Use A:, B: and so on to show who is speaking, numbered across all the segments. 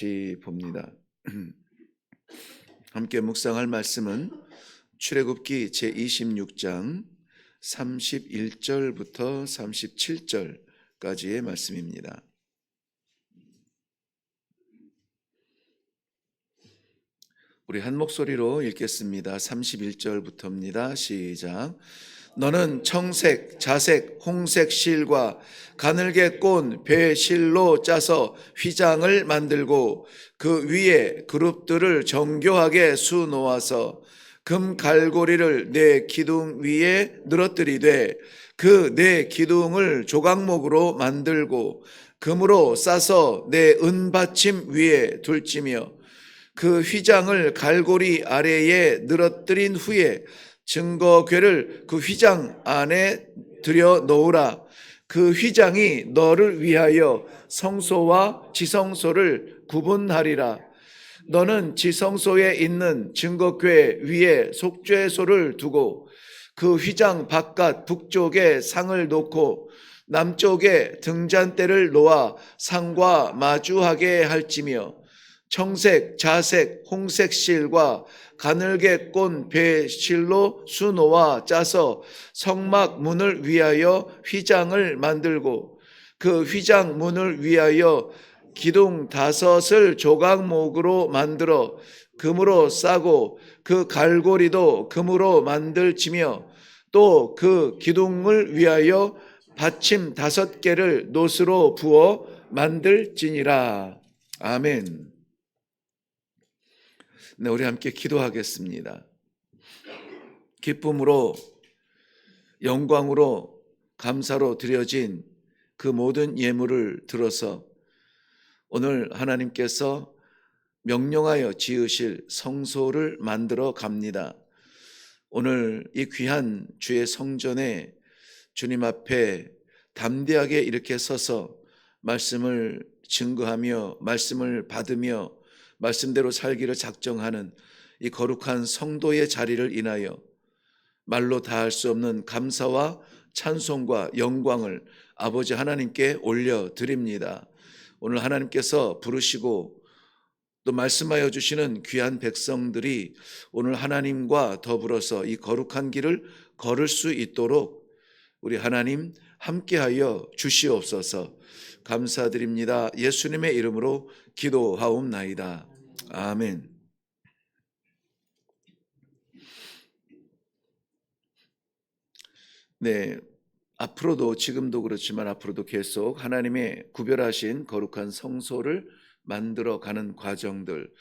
A: 같이 봅니다. 함께 묵상할 말씀은 출애굽기 제26장 31절부터 37절까지의 말씀입니다. 우리 한 목소리로 읽겠습니다. 31절부터입니다. 시작. 너는 청색, 자색, 홍색 실과 가늘게 꼰 배 실로 짜서 휘장을 만들고 그 위에 그룹들을 정교하게 수놓아서 금 갈고리를 네 기둥 위에 늘어뜨리되 그 네 기둥을 조각목으로 만들고 금으로 싸서 네 은받침 위에 둘지며 그 휘장을 갈고리 아래에 늘어뜨린 후에 증거궤를 그 휘장 안에 들여 놓으라. 그 휘장이 너를 위하여 성소와 지성소를 구분하리라. 너는 지성소에 있는 증거궤 위에 속죄소를 두고 그 휘장 바깥 북쪽에 상을 놓고 남쪽에 등잔대를 놓아 상과 마주하게 할지며 청색, 자색, 홍색 실과 가늘게 꼰 배 실로 수놓아 짜서 성막 문을 위하여 휘장을 만들고 그 휘장 문을 위하여 기둥 5을 조각목으로 만들어 금으로 싸고 그 갈고리도 금으로 만들지며 또 그 기둥을 위하여 받침 5개를 노스로 부어 만들지니라. 아멘. 네, 우리 함께 기도하겠습니다. 기쁨으로, 영광으로, 감사로 드려진 그 모든 예물을 들어서 오늘 하나님께서 명령하여 지으실 성소를 만들어 갑니다. 오늘 이 귀한 주의 성전에 주님 앞에 담대하게 이렇게 서서 말씀을 증거하며 말씀을 받으며 말씀대로 살기를 작정하는 이 거룩한 성도의 자리를 인하여 말로 다할 수 없는 감사와 찬송과 영광을 아버지 하나님께 올려드립니다. 오늘 하나님께서 부르시고 또 말씀하여 주시는 귀한 백성들이 오늘 하나님과 더불어서 이 거룩한 길을 걸을 수 있도록 우리 하나님 함께하여 주시옵소서. 감사드립니다. 예수님의 이름으로 기도하옵나이다. 아멘. 네, 앞으로도 지금도 그렇지만 앞으로도 계속 하나님의 구별하신 거룩한 성소를 만들어가는 과정들,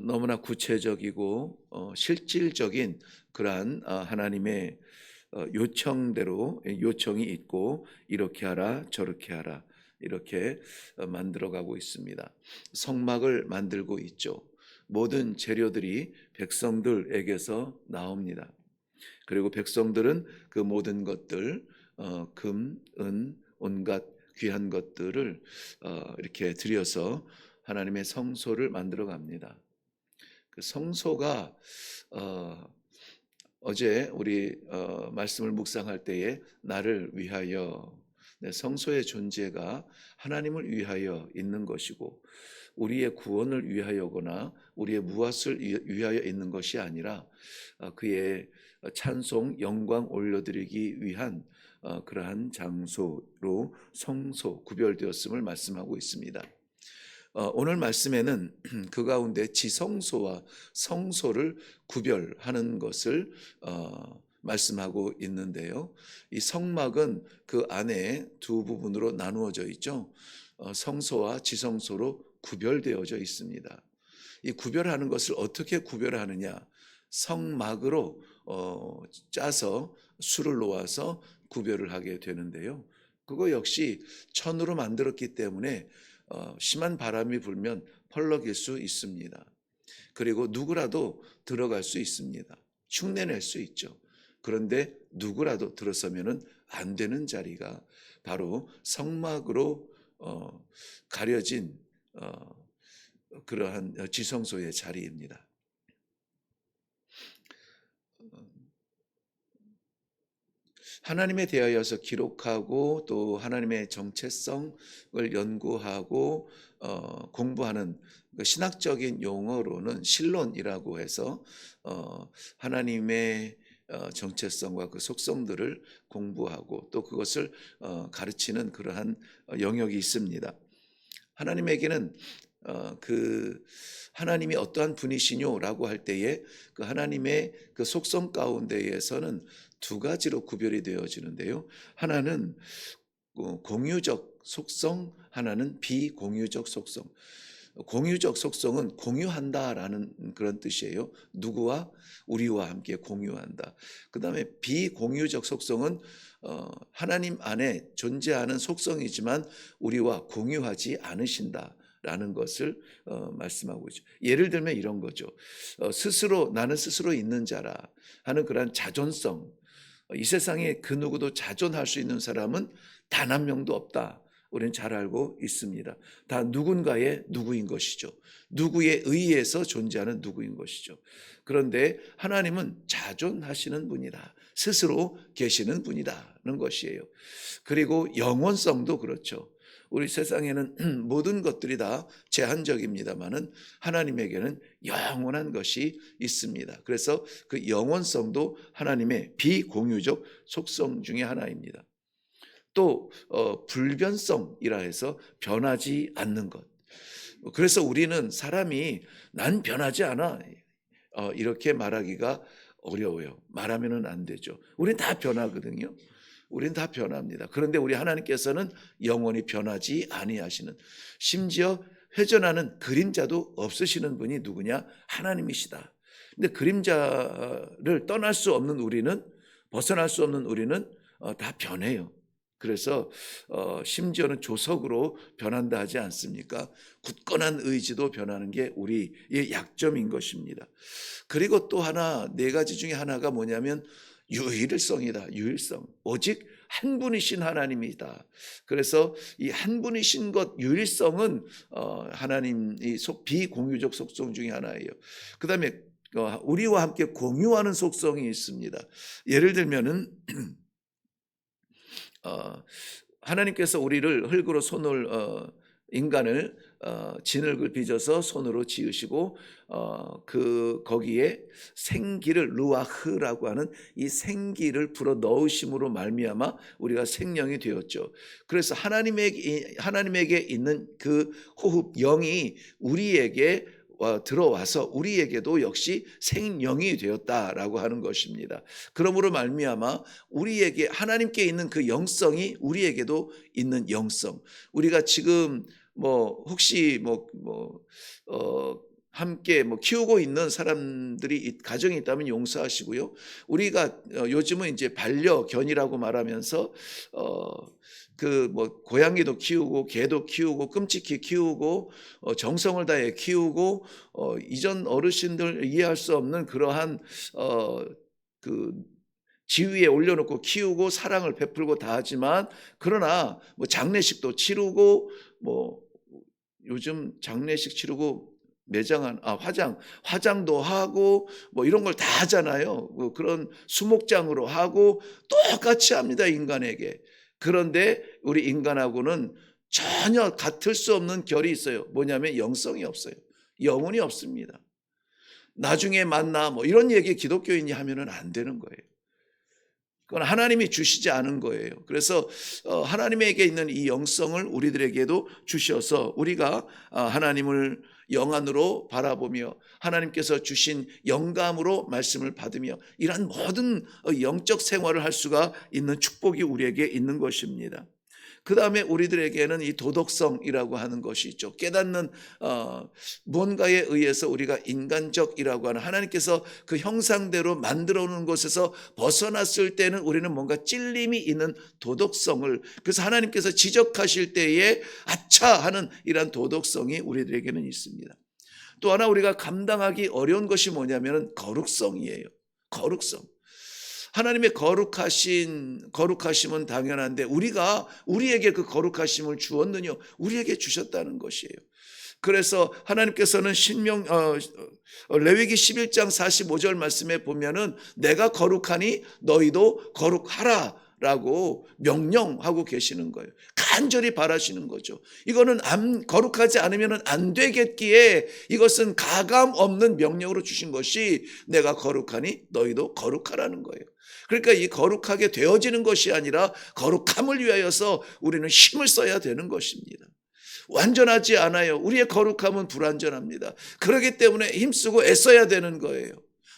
A: 너무나 구체적이고 실질적인 그러한 하나님의 요청대로 요청이 있고 이렇게 하라 저렇게 하라 이렇게 만들어가고 있습니다. 성막을 만들고 있죠. 모든 재료들이 백성들에게서 나옵니다. 그리고 백성들은 그 모든 것들 금, 은, 온갖 귀한 것들을 이렇게 들여서 하나님의 성소를 만들어 갑니다. 그 성소가 어제 우리 말씀을 묵상할 때에 나를 위하여, 성소의 존재가 하나님을 위하여 있는 것이고 우리의 구원을 위하여거나 우리의 무엇을 위하여 있는 것이 아니라 그의 찬송, 영광 올려드리기 위한 그러한 장소로 성소 구별되었음을 말씀하고 있습니다. 오늘 말씀에는 그 가운데 지성소와 성소를 구별하는 것을 말씀하고 있는데요. 이 성막은 그 안에 두 부분으로 나누어져 있죠. 성소와 지성소로 구별되어져 있습니다. 이 구별하는 것을 어떻게 구별하느냐? 성막으로 짜서 수를 놓아서 구별을 하게 되는데요. 그거 역시 천으로 만들었기 때문에 심한 바람이 불면 펄럭일 수 있습니다. 그리고 누구라도 들어갈 수 있습니다. 흉내낼 수 있죠. 그런데 누구라도 들어서면 안 되는 자리가 바로 성막으로 가려진 그러한 지성소의 자리입니다. 하나님에 대하여서 기록하고 또 하나님의 정체성을 연구하고 공부하는 그 신학적인 용어로는 신론이라고 해서 하나님의 정체성과 그 속성들을 공부하고 또 그것을 가르치는 그러한 영역이 있습니다. 하나님에게는 그 하나님이 어떠한 분이시뇨라고 할 때에 그 하나님의 그 속성 가운데에서는 두 가지로 구별이 되어지는데요. 하나는 공유적 속성, 하나는 비공유적 속성. 공유적 속성은 공유한다라는 그런 뜻이에요. 누구와? 우리와 함께 공유한다. 그 다음에 비공유적 속성은 하나님 안에 존재하는 속성이지만 우리와 공유하지 않으신다라는 것을 말씀하고 있죠. 예를 들면 이런 거죠. 스스로 나는 스스로 있는 자라 하는 그런 자존성. 이 세상에 그 누구도 자존할 수 있는 사람은 단 한 명도 없다. 우리는 잘 알고 있습니다. 다 누군가의 누구인 것이죠. 누구에 의해서 존재하는 누구인 것이죠. 그런데 하나님은 자존하시는 분이다. 스스로 계시는 분이라는 것이에요. 그리고 영원성도 그렇죠. 우리 세상에는 모든 것들이 다 제한적입니다만은 하나님에게는 영원한 것이 있습니다. 그래서 그 영원성도 하나님의 비공유적 속성 중에 하나입니다. 또 불변성이라 해서 변하지 않는 것. 그래서 우리는 사람이 난 변하지 않아 이렇게 말하기가 어려워요. 말하면은 안 되죠. 우리는 다 변하거든요. 우리는 다 변합니다. 그런데 우리 하나님께서는 영원히 변하지 아니하시는, 심지어 회전하는 그림자도 없으시는 분이 누구냐? 하나님이시다. 근데 그림자를 떠날 수 없는 우리는, 벗어날 수 없는 우리는 다 변해요. 그래서 심지어는 조석으로 변한다 하지 않습니까? 굳건한 의지도 변하는 게 우리의 약점인 것입니다. 그리고 또 하나, 네 가지 중에 하나가 뭐냐면 유일성이다. 유일성. 오직 한 분이신 하나님이다. 그래서 이 한 분이신 것, 유일성은 하나님이 비공유적 속성 중에 하나예요. 그 다음에 우리와 함께 공유하는 속성이 있습니다. 예를 들면은 하나님께서 우리를 흙으로 손을 인간을 진흙을 빚어서 손으로 지으시고 거기에 생기를 루아흐라고 하는 이 생기를 불어 넣으심으로 말미암아 우리가 생명이 되었죠. 그래서 하나님에게 있는 그 호흡 영이 우리에게 들어와서 우리에게도 역시 생명이 되었다라고 하는 것입니다. 그러므로 말미암아 우리에게 하나님께 있는 그 영성이 우리에게도 있는 영성. 우리가 지금 혹시 함께 키우고 있는 사람들이 가정이 있다면 용서하시고요. 우리가 요즘은 이제 반려견이라고 말하면서 고양이도 키우고 개도 키우고 끔찍히 키우고 정성을 다해 키우고 이전 어르신들 이해할 수 없는 그러한 그 지위에 올려놓고 키우고 사랑을 베풀고 다 하지만, 그러나 장례식도 치르고 요즘 장례식 치르고 화장도 하고 이런 걸 다 하잖아요. 그런 수목장으로 하고 똑같이 합니다, 인간에게. 그런데 우리 인간하고는 전혀 같을 수 없는 결이 있어요. 뭐냐면 영성이 없어요. 영혼이 없습니다. 나중에 만나 이런 얘기 기독교인이 하면은 안 되는 거예요. 그건 하나님이 주시지 않은 거예요. 그래서 하나님에게 있는 이 영성을 우리들에게도 주셔서 우리가 하나님을 영안으로 바라보며 하나님께서 주신 영감으로 말씀을 받으며 이러한 모든 영적 생활을 할 수가 있는 축복이 우리에게 있는 것입니다. 그 다음에 우리들에게는 이 도덕성이라고 하는 것이 있죠. 깨닫는 무언가에 의해서 우리가 인간적이라고 하는, 하나님께서 그 형상대로 만들어 놓은 것에서 벗어났을 때는 우리는 뭔가 찔림이 있는 도덕성을, 그래서 하나님께서 지적하실 때에 아차 하는 이러한 도덕성이 우리들에게는 있습니다. 또 하나 우리가 감당하기 어려운 것이 뭐냐면 거룩성이에요. 거룩성. 하나님의 거룩하심은 당연한데 우리에게 그 거룩하심을 주었느냐? 우리에게 주셨다는 것이에요. 그래서 하나님께서는 레위기 11장 45절 말씀에 보면은 내가 거룩하니 너희도 거룩하라 라고 명령하고 계시는 거예요. 간절히 바라시는 거죠. 이거는 거룩하지 않으면 안 되겠기에 이것은 가감 없는 명령으로 주신 것이 내가 거룩하니 너희도 거룩하라는 거예요. 그러니까 이 거룩하게 되어지는 것이 아니라 거룩함을 위하여서 우리는 힘을 써야 되는 것입니다. 완전하지 않아요. 우리의 거룩함은 불완전합니다. 그렇기 때문에 힘쓰고 애써야 되는 거예요.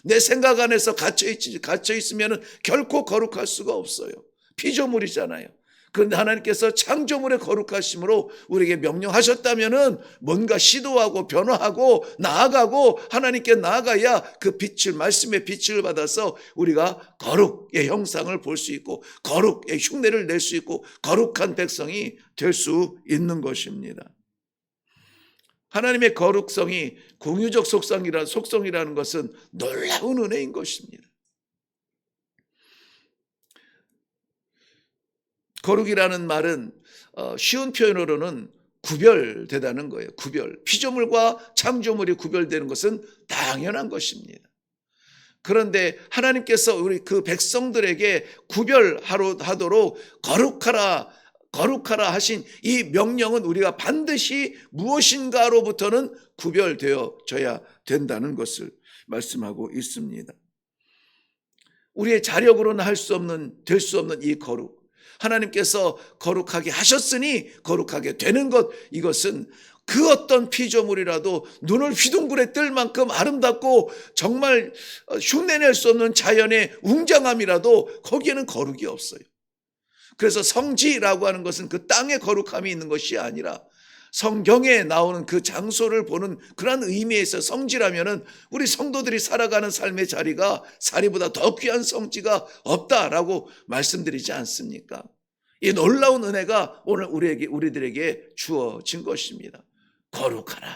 A: 내 생각 안에서 갇혀 있으면 결코 거룩할 수가 없어요. 피조물이잖아요. 그런데 하나님께서 창조물의 거룩하심으로 우리에게 명령하셨다면은 뭔가 시도하고 변화하고 나아가고 하나님께 나아가야 그 빛을, 말씀의 빛을 받아서 우리가 거룩의 형상을 볼 수 있고 거룩의 흉내를 낼 수 있고 거룩한 백성이 될 수 있는 것입니다. 하나님의 거룩성이 공유적 속성이라는 것은 놀라운 은혜인 것입니다. 거룩이라는 말은 쉬운 표현으로는 구별되다는 거예요. 구별. 피조물과 창조물이 구별되는 것은 당연한 것입니다. 그런데 하나님께서 우리 그 백성들에게 구별하도록 거룩하라 하신 이 명령은 우리가 반드시 무엇인가로부터는 구별되어져야 된다는 것을 말씀하고 있습니다. 우리의 자력으로는 될 수 없는 이 거룩. 하나님께서 거룩하게 하셨으니 거룩하게 되는 것, 이것은 그 어떤 피조물이라도 눈을 휘둥그레 뜰 만큼 아름답고 정말 흉내낼 수 없는 자연의 웅장함이라도 거기에는 거룩이 없어요. 그래서 성지라고 하는 것은 그 땅에 거룩함이 있는 것이 아니라 성경에 나오는 그 장소를 보는 그런 의미에서 성지라면은 우리 성도들이 살아가는 삶의 자리보다 더 귀한 성지가 없다라고 말씀드리지 않습니까? 이 놀라운 은혜가 오늘 우리들에게 주어진 것입니다. 거룩하라.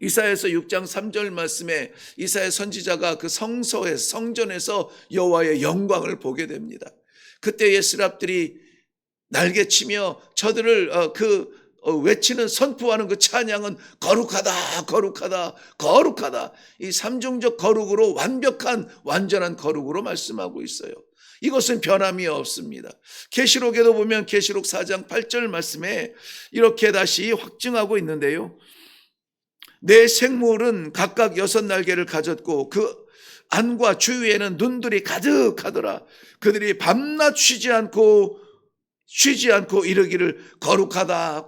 A: 이사야서 6장 3절 말씀에 이사야 선지자가 그 성전에서 여호와의 영광을 보게 됩니다. 그때의 스랍들이 날개치며 저들을 외치는 선포하는 그 찬양은 거룩하다. 이 삼중적 거룩으로 완전한 거룩으로 말씀하고 있어요. 이것은 변함이 없습니다. 계시록에도 보면 계시록 4장 8절 말씀에 이렇게 다시 확증하고 있는데요. 내 생물은 각각 6날개를 가졌고 그 안과 주위에는 눈들이 가득하더라. 그들이 밤낮 쉬지 않고 이르기를 거룩하다.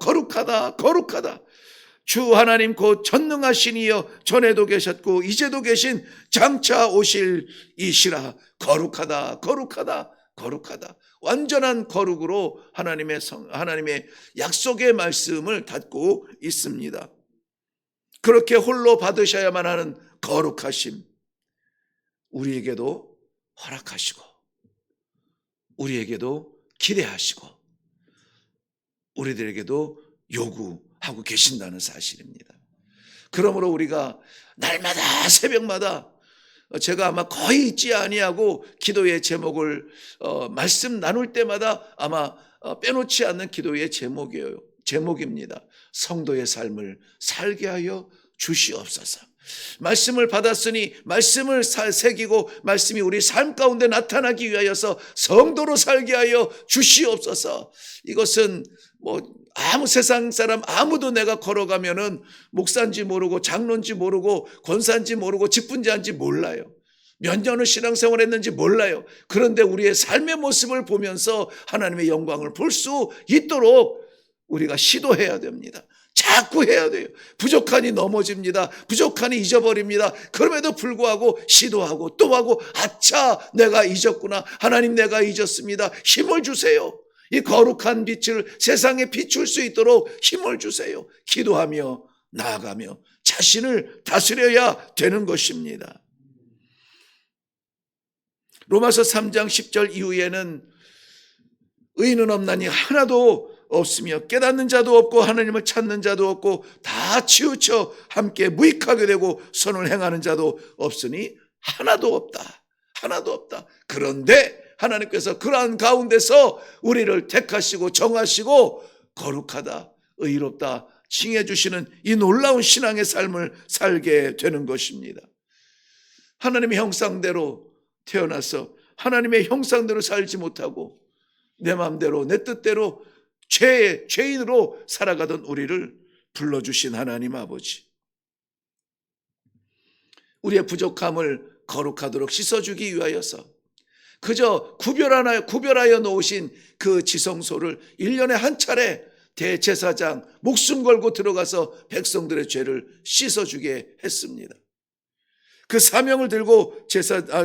A: 주 하나님 곧 전능하시니여 전에도 계셨고 이제도 계신 장차 오실 이시라. 거룩하다. 완전한 거룩으로 하나님의 약속의 말씀을 닫고 있습니다. 그렇게 홀로 받으셔야만 하는 거룩하심, 우리에게도 허락하시고 우리에게도 기대하시고 우리들에게도 요구하고 계신다는 사실입니다. 그러므로 우리가 날마다 새벽마다 제가 아마 거의 잊지 아니하고 기도의 제목을 말씀 나눌 때마다 아마 빼놓지 않는 기도의 제목입니다. 성도의 삶을 살게 하여 주시옵소서. 말씀을 받았으니 말씀을 새기고 말씀이 우리 삶 가운데 나타나기 위하여서 성도로 살게 하여 주시옵소서. 이것은 아무 세상 사람 아무도 내가 걸어가면은 목사인지 모르고 장로인지 모르고 권사인지 모르고 직분자인지 몰라요. 몇 년을 신앙생활 했는지 몰라요. 그런데 우리의 삶의 모습을 보면서 하나님의 영광을 볼 수 있도록 우리가 시도해야 됩니다. 자꾸 해야 돼요. 부족하니 넘어집니다. 부족하니 잊어버립니다. 그럼에도 불구하고 시도하고 또 하고 아차 내가 잊었구나. 하나님 내가 잊었습니다. 힘을 주세요. 이 거룩한 빛을 세상에 비출 수 있도록 힘을 주세요. 기도하며 나아가며 자신을 다스려야 되는 것입니다. 로마서 3장 10절 이후에는 의인은 없나니 하나도 없으며 깨닫는 자도 없고 하나님을 찾는 자도 없고 다 치우쳐 함께 무익하게 되고 선을 행하는 자도 없으니 하나도 없다. 그런데 하나님께서 그러한 가운데서 우리를 택하시고 정하시고 거룩하다, 의롭다 칭해 주시는 이 놀라운 신앙의 삶을 살게 되는 것입니다. 하나님의 형상대로 태어나서 하나님의 형상대로 살지 못하고 내 마음대로 내 뜻대로 죄인으로 살아가던 우리를 불러주신 하나님 아버지, 우리의 부족함을 거룩하도록 씻어주기 위하여서 그저 구별하여 놓으신 그 지성소를 1년에 한 차례 대제사장 목숨 걸고 들어가서 백성들의 죄를 씻어주게 했습니다. 그 사명을 들고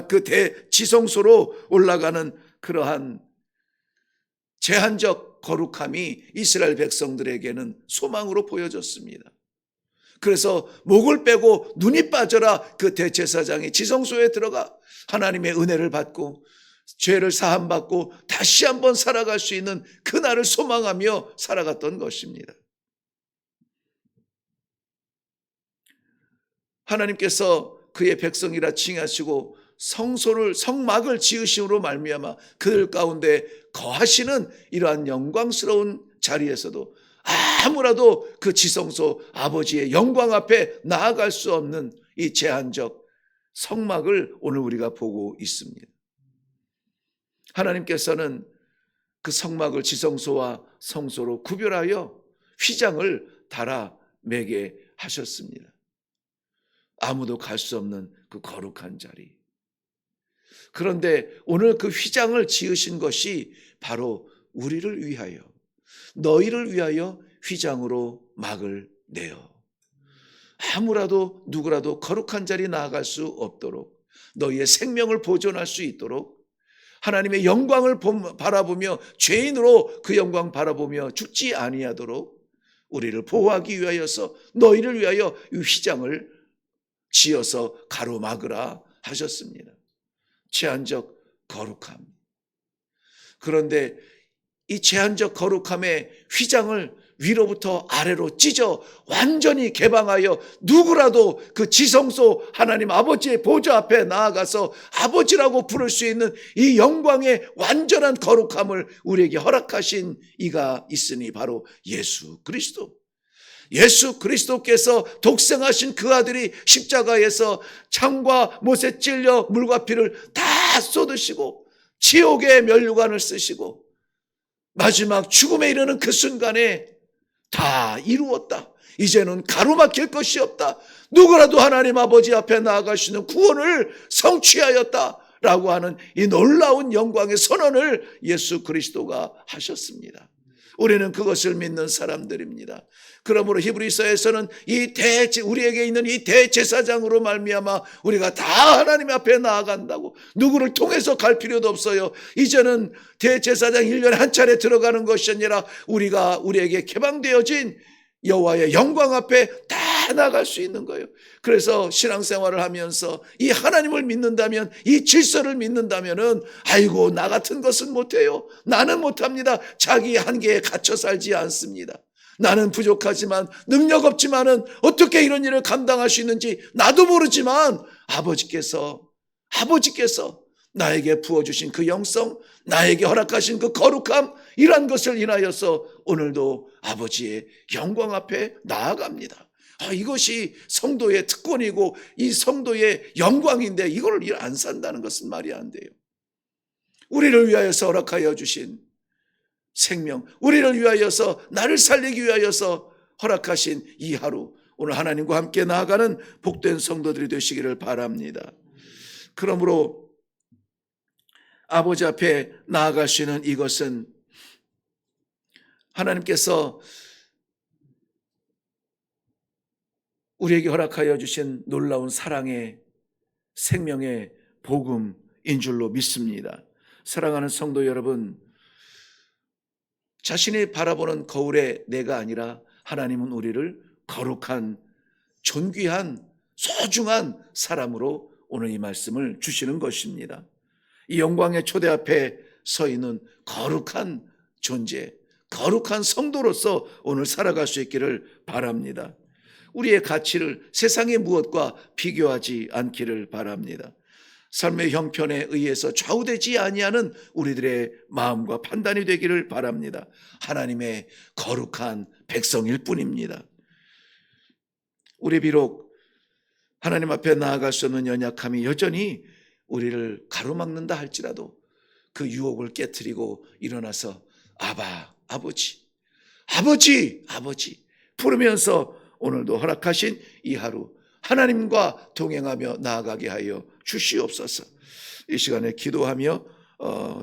A: 그 대지성소로 올라가는 그러한 제한적 거룩함이 이스라엘 백성들에게는 소망으로 보여졌습니다. 그래서 목을 빼고 눈이 빠져라 그 대제사장이 지성소에 들어가 하나님의 은혜를 받고 죄를 사함받고 다시 한번 살아갈 수 있는 그날을 소망하며 살아갔던 것입니다. 하나님께서 그의 백성이라 칭하시고 성막을 지으심으로 말미암아 그들 가운데 거하시는 이러한 영광스러운 자리에서도 아무라도 그 지성소 아버지의 영광 앞에 나아갈 수 없는 이 제한적 성막을 오늘 우리가 보고 있습니다. 하나님께서는 그 성막을 지성소와 성소로 구별하여 휘장을 달아 매게 하셨습니다. 아무도 갈 수 없는 그 거룩한 자리. 그런데 오늘 그 휘장을 지으신 것이 바로 우리를 위하여, 너희를 위하여 휘장으로 막을 내어 아무라도 누구라도 거룩한 자리 나아갈 수 없도록, 너희의 생명을 보존할 수 있도록, 하나님의 영광을 바라보며 죄인으로 그 영광 바라보며 죽지 아니하도록 우리를 보호하기 위하여서 너희를 위하여 이 휘장을 지어서 가로막으라 하셨습니다. 제한적 거룩함. 그런데 이 제한적 거룩함의 휘장을 위로부터 아래로 찢어 완전히 개방하여 누구라도 그 지성소 하나님 아버지의 보좌 앞에 나아가서 아버지라고 부를 수 있는 이 영광의 완전한 거룩함을 우리에게 허락하신 이가 있으니 바로 예수 그리스도. 예수 그리스도께서 독생하신 그 아들이 십자가에서 창과 못에 찔려 물과 피를 다 쏟으시고 지옥의 면류관을 쓰시고 마지막 죽음에 이르는 그 순간에 다 이루었다. 이제는 가로막힐 것이 없다. 누구라도 하나님 아버지 앞에 나아갈 수 있는 구원을 성취하였다. 라고 하는 이 놀라운 영광의 선언을 예수 그리스도가 하셨습니다. 우리는 그것을 믿는 사람들입니다. 그러므로 히브리서에서는 우리에게 있는 이 대제사장으로 말미암아 우리가 다 하나님 앞에 나아간다고, 누구를 통해서 갈 필요도 없어요. 이제는 대제사장 1년에 한 차례 들어가는 것이 아니라 우리에게 개방되어진 여호와의 영광 앞에 다 나갈 수 있는 거예요. 그래서 신앙생활을 하면서 이 하나님을 믿는다면, 이 질서를 믿는다면은 아이고 나 같은 것은 못해요. 나는 못합니다. 자기 한계에 갇혀 살지 않습니다. 나는 부족하지만 능력 없지만은 어떻게 이런 일을 감당할 수 있는지 나도 모르지만 아버지께서 나에게 부어주신 그 영성, 나에게 허락하신 그 거룩함, 이러한 것을 인하여서 오늘도 아버지의 영광 앞에 나아갑니다. 이것이 성도의 특권이고 이 성도의 영광인데 이걸 안 산다는 것은 말이 안 돼요. 우리를 위하여서 허락하여 주신 생명, 우리를 위하여서, 나를 살리기 위하여서 허락하신 이 하루, 오늘 하나님과 함께 나아가는 복된 성도들이 되시기를 바랍니다. 그러므로 아버지 앞에 나아갈 수 있는 이것은 하나님께서 우리에게 허락하여 주신 놀라운 사랑의 생명의 복음인 줄로 믿습니다. 사랑하는 성도 여러분, 자신이 바라보는 거울의 내가 아니라 하나님은 우리를 거룩한, 존귀한, 소중한 사람으로 오늘 이 말씀을 주시는 것입니다. 이 영광의 초대 앞에 서 있는 거룩한 존재, 거룩한 성도로서 오늘 살아갈 수 있기를 바랍니다. 우리의 가치를 세상의 무엇과 비교하지 않기를 바랍니다. 삶의 형편에 의해서 좌우되지 아니하는 우리들의 마음과 판단이 되기를 바랍니다. 하나님의 거룩한 백성일 뿐입니다. 우리 비록 하나님 앞에 나아갈 수 없는 연약함이 여전히 우리를 가로막는다 할지라도 그 유혹을 깨트리고 일어나서 아바, 아버지, 아버지, 아버지 부르면서 오늘도 허락하신 이 하루 하나님과 동행하며 나아가게 하여 주시옵소서. 이 시간에 기도하며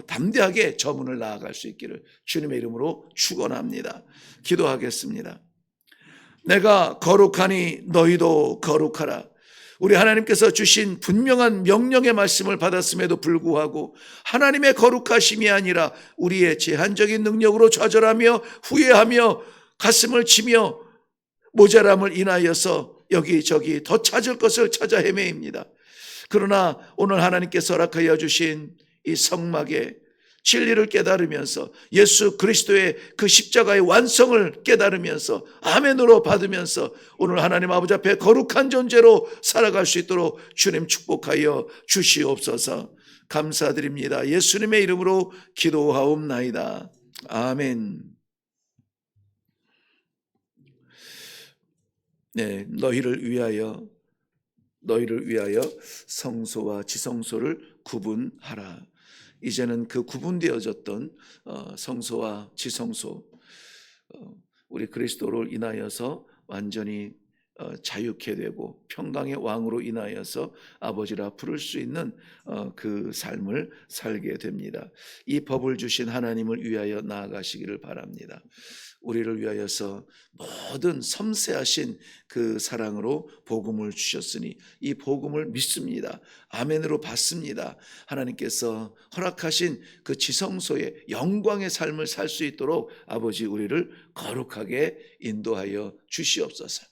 A: 담대하게 저 문을 나아갈 수 있기를 주님의 이름으로 축원합니다. 기도하겠습니다. 내가 거룩하니 너희도 거룩하라. 우리 하나님께서 주신 분명한 명령의 말씀을 받았음에도 불구하고 하나님의 거룩하심이 아니라 우리의 제한적인 능력으로 좌절하며 후회하며 가슴을 치며 모자람을 인하여서 여기저기 더 찾을 것을 찾아 헤매입니다. 그러나 오늘 하나님께서 허락하여 주신 이 성막의 진리를 깨달으면서 예수 그리스도의 그 십자가의 완성을 깨달으면서 아멘으로 받으면서 오늘 하나님 아버지 앞에 거룩한 존재로 살아갈 수 있도록 주님 축복하여 주시옵소서. 감사드립니다. 예수님의 이름으로 기도하옵나이다. 아멘. 네, 너희를 위하여 성소와 지성소를 구분하라. 이제는 그 구분되어졌던 성소와 지성소, 우리 그리스도를 인하여서 완전히 자유케 되고 평강의 왕으로 인하여서 아버지라 부를 수 있는 그 삶을 살게 됩니다. 이 법을 주신 하나님을 위하여 나아가시기를 바랍니다. 우리를 위하여서 모든 섬세하신 그 사랑으로 복음을 주셨으니 이 복음을 믿습니다. 아멘으로 받습니다. 하나님께서 허락하신 그 지성소의 영광의 삶을 살 수 있도록 아버지 우리를 거룩하게 인도하여 주시옵소서.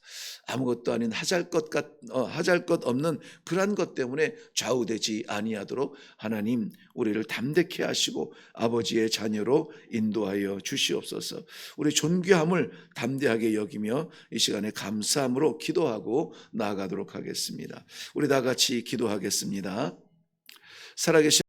A: 아무것도 아닌 하잘것 없는 그러한 것 때문에 좌우되지 아니하도록 하나님 우리를 담대케 하시고 아버지의 자녀로 인도하여 주시옵소서. 우리 존귀함을 담대하게 여기며 이 시간에 감사함으로 기도하고 나아가도록 하겠습니다. 우리 다 같이 기도하겠습니다. 살아계신